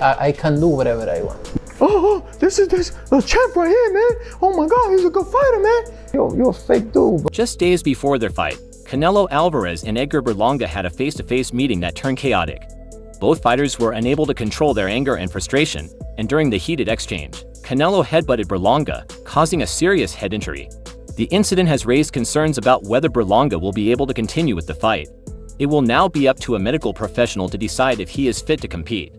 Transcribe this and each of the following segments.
I can do whatever I want. This is the champ right here, man. Oh my God, he's a good fighter, man. You're a fake dude, bro. Just days before their fight, Canelo Álvarez and Edgar Berlanga had a face-to-face meeting that turned chaotic. Both fighters were unable to control their anger and frustration, and during the heated exchange, Canelo headbutted Berlanga, causing a serious head injury. The incident has raised concerns about whether Berlanga will be able to continue with the fight. It will now be up to a medical professional to decide if he is fit to compete.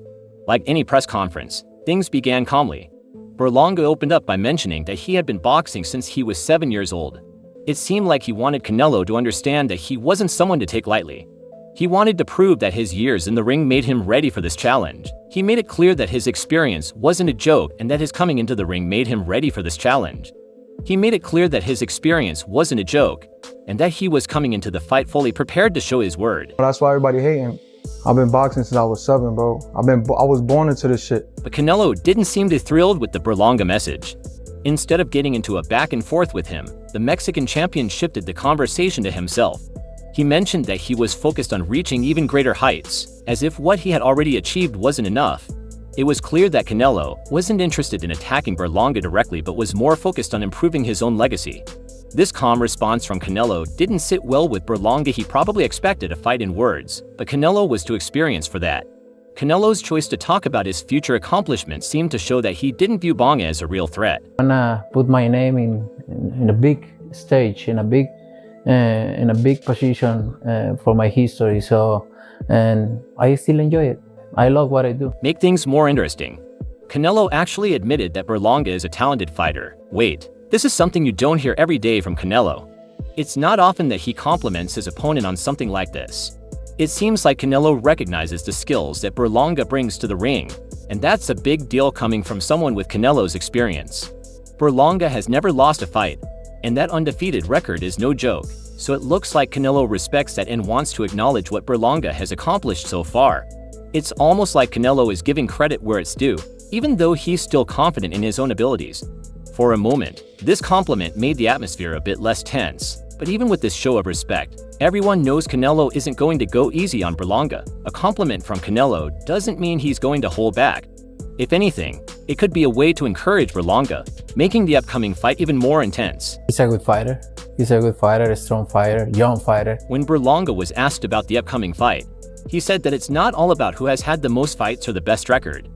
Like any press conference, things began calmly. Berlanga opened up by mentioning that he had been boxing since he was 7 years old. It seemed like he wanted Canelo to understand that he wasn't someone to take lightly. He wanted to prove that his years in the ring made him ready for this challenge. He made it clear that his experience wasn't a joke and that his coming into the ring made him ready for this challenge. He made it clear that his experience wasn't a joke and that he was coming into the fight fully prepared to show his word. That's why everybody hating. I've been boxing since I was 7, bro. I was born into this shit. But Canelo didn't seem too thrilled with the Berlanga message. Instead of getting into a back and forth with him, the Mexican champion shifted the conversation to himself. He mentioned that he was focused on reaching even greater heights, as if what he had already achieved wasn't enough. It was clear that Canelo wasn't interested in attacking Berlanga directly but was more focused on improving his own legacy. This calm response from Canelo didn't sit well with Berlanga. He probably expected a fight in words, but Canelo was too experienced for that. Canelo's choice to talk about his future accomplishments seemed to show that he didn't view Berlanga as a real threat. I wanna put my name in a big stage, in a big position for my history. And I still enjoy it. I love what I do. Make things more interesting, Canelo actually admitted that Berlanga is a talented fighter. Wait, this is something you don't hear every day from Canelo. It's not often that he compliments his opponent on something like this. It seems like Canelo recognizes the skills that Berlanga brings to the ring, and that's a big deal coming from someone with Canelo's experience. Berlanga has never lost a fight, and that undefeated record is no joke, so it looks like Canelo respects that and wants to acknowledge what Berlanga has accomplished so far. It's almost like Canelo is giving credit where it's due, even though he's still confident in his own abilities. For a moment, this compliment made the atmosphere a bit less tense, but even with this show of respect, everyone knows Canelo isn't going to go easy on Berlanga. A compliment from Canelo doesn't mean he's going to hold back. If anything, it could be a way to encourage Berlanga, making the upcoming fight even more intense. He's a good fighter. He's a good fighter, a strong fighter, young fighter. When Berlanga was asked about the upcoming fight, he said that it's not all about who has had the most fights or the best record.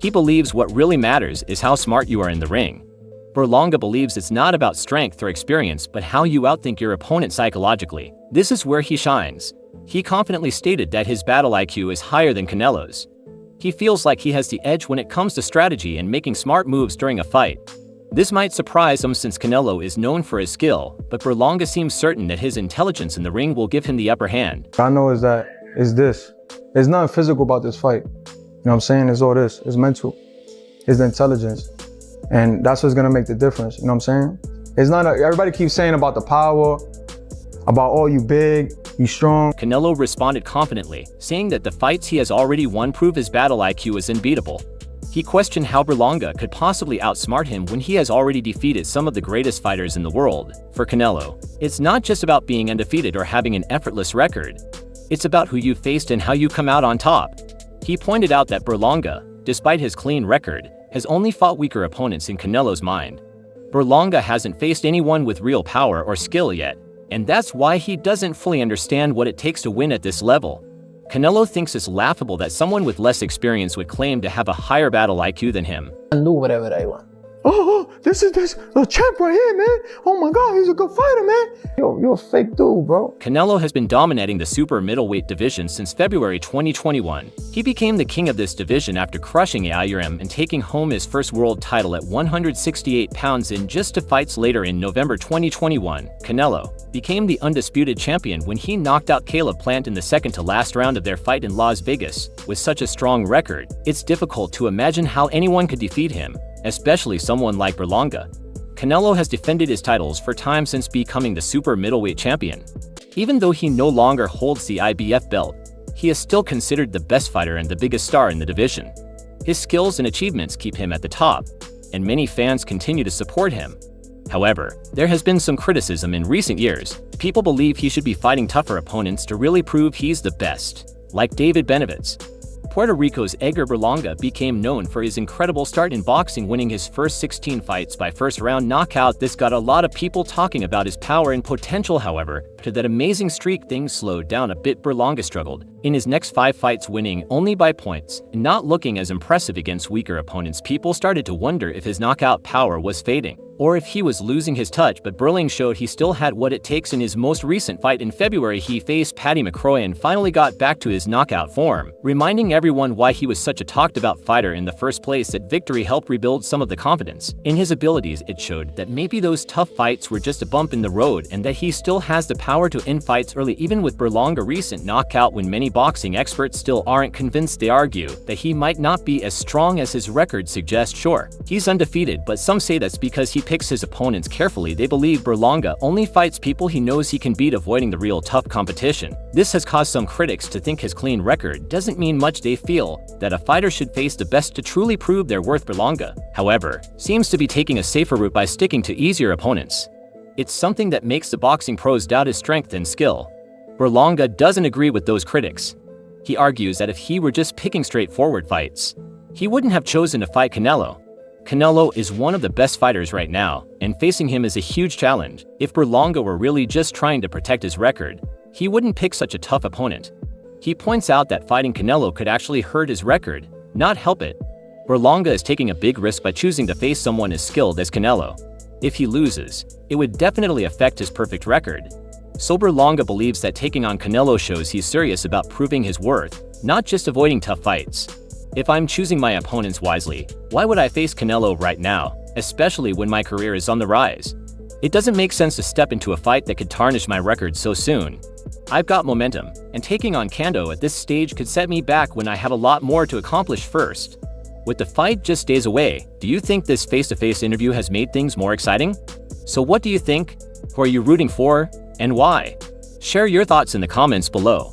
He believes what really matters is how smart you are in the ring. Berlanga believes it's not about strength or experience but how you outthink your opponent psychologically. This is where he shines. He confidently stated that his battle IQ is higher than Canelo's. He feels like he has the edge when it comes to strategy and making smart moves during a fight. This might surprise him since Canelo is known for his skill, but Berlanga seems certain that his intelligence in the ring will give him the upper hand. What I know is that it's this. There's nothing physical about this fight. You know what I'm saying? It's all this. It's mental. It's the intelligence. And that's what's gonna make the difference, you know what I'm saying? It's not, everybody keeps saying about the power, about, oh, you big, you strong. Canelo responded confidently, saying that the fights he has already won prove his battle IQ is unbeatable. He questioned how Berlanga could possibly outsmart him when he has already defeated some of the greatest fighters in the world. For Canelo, it's not just about being undefeated or having an effortless record. It's about who you faced and how you come out on top. He pointed out that Berlanga, despite his clean record, has only fought weaker opponents in Canelo's mind. Berlanga hasn't faced anyone with real power or skill yet, and that's why he doesn't fully understand what it takes to win at this level. Canelo thinks it's laughable that someone with less experience would claim to have a higher battle IQ than him. I can do whatever I want. This is the champ right here, man. Oh my God, he's a good fighter, man. You're a fake dude, bro. Canelo has been dominating the super middleweight division since February 2021. He became the king of this division after crushing Ayurim and taking home his first world title at 168 pounds in just 2 fights later in November 2021. Canelo became the undisputed champion when he knocked out Caleb Plant in the second-to-last round of their fight in Las Vegas. With such a strong record, it's difficult to imagine how anyone could defeat him, especially someone like Berlanga. Canelo has defended his titles for time since becoming the super middleweight champion. Even though he no longer holds the IBF belt, he is still considered the best fighter and the biggest star in the division. His skills and achievements keep him at the top, and many fans continue to support him. However, there has been some criticism in recent years. People believe he should be fighting tougher opponents to really prove he's the best, like David Benavidez. Puerto Rico's Edgar Berlanga became known for his incredible start in boxing, winning his first 16 fights by first-round knockout. This got a lot of people talking about his power and potential. However, to that amazing streak, things slowed down a bit. Berlanga struggled in his next 5 fights, winning only by points and not looking as impressive against weaker opponents. People started to wonder if his knockout power was fading or if he was losing his touch, but Berlanga showed he still had what it takes. In his most recent fight in February, he faced Paddy McCrory and finally got back to his knockout form, reminding everyone why he was such a talked-about fighter in the first place. That victory helped rebuild some of the confidence in his abilities. It showed that maybe those tough fights were just a bump in the road and that he still has the power to end fights early. Even with Berlanga's recent knockout win, many boxing experts still aren't convinced. They argue that he might not be as strong as his record suggests. Sure, he's undefeated, but some say that's because he picks his opponents carefully. They believe Berlanga only fights people he knows he can beat, avoiding the real tough competition. This has caused some critics to think his clean record doesn't mean much. They feel that a fighter should face the best to truly prove their worth. Berlanga, however, seems to be taking a safer route by sticking to easier opponents. It's something that makes the boxing pros doubt his strength and skill. Berlanga doesn't agree with those critics. He argues that if he were just picking straightforward fights, he wouldn't have chosen to fight Canelo. Canelo is one of the best fighters right now, and facing him is a huge challenge. If Berlanga were really just trying to protect his record, he wouldn't pick such a tough opponent. He points out that fighting Canelo could actually hurt his record, not help it. Berlanga is taking a big risk by choosing to face someone as skilled as Canelo. If he loses, it would definitely affect his perfect record. So Berlanga believes that taking on Canelo shows he's serious about proving his worth, not just avoiding tough fights. If I'm choosing my opponents wisely, why would I face Canelo right now, especially when my career is on the rise? It doesn't make sense to step into a fight that could tarnish my record so soon. I've got momentum, and taking on Canelo at this stage could set me back when I have a lot more to accomplish first. With the fight just days away, do you think this face-to-face interview has made things more exciting? So what do you think? Who are you rooting for, and why? Share your thoughts in the comments below.